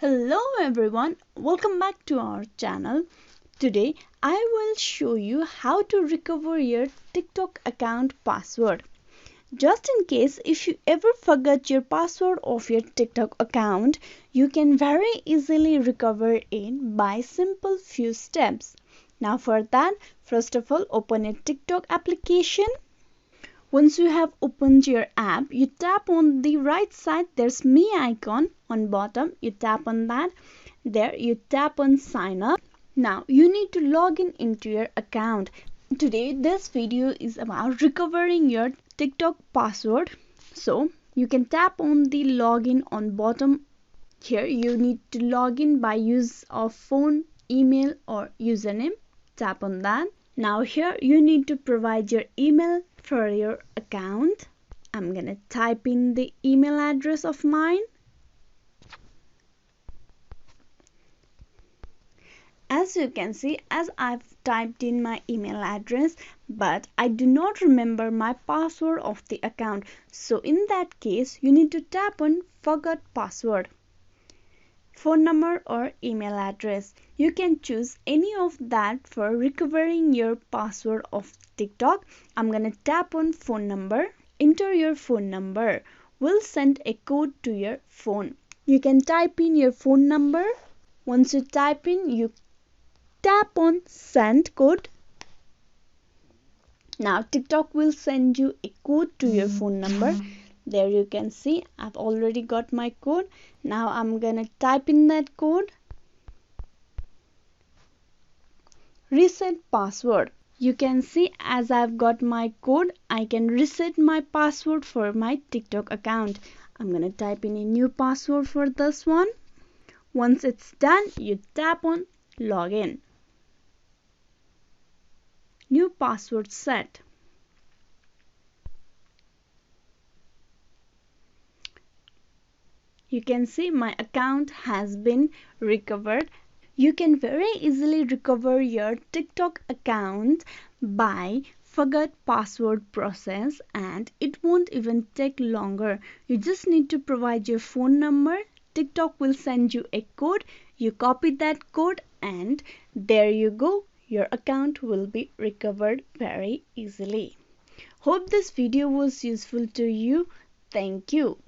Hello everyone, welcome back to our channel. Today I will show you how to recover your TikTok account password. Just in case if you ever forget your password of your TikTok account, you can very easily recover it by simple few steps. Now for that, first of all open a TikTok application. Once you have opened your app, you tap on the right side, there's me icon on bottom, you tap on that. There you tap on sign up. Now you need to log in into your account. Today this video is about recovering your TikTok password. So you can tap on the login on bottom. Here you need to log in by use of phone, email or username. Tap on that. Now here you need to provide your email for your account. I'm gonna type in the email address of mine. As you can see, as I've typed in my email address, but I do not remember my password of the account. So in that case, you need to tap on forgot password. Phone number or email address. You can choose any of that for recovering your password of TikTok. I'm gonna tap on phone number. Enter your phone number. We'll send a code to your phone. You can type in your phone number. Once you type in, you tap on send code. Now TikTok will send you a code to your phone number. There you can see I've already got my code. Now I'm gonna type in that code. Reset password. You can see as I've got my code, I can reset my password for my TikTok account. I'm gonna type in a new password for this one. Once it's done, you tap on login. New password set. You can see my account has been recovered. You can very easily recover your TikTok account by forgot password process, and it won't even take longer. You just need to provide your phone number. TikTok will send you a code. You copy that code and there you go. Your account will be recovered very easily. Hope this video was useful to you. Thank you.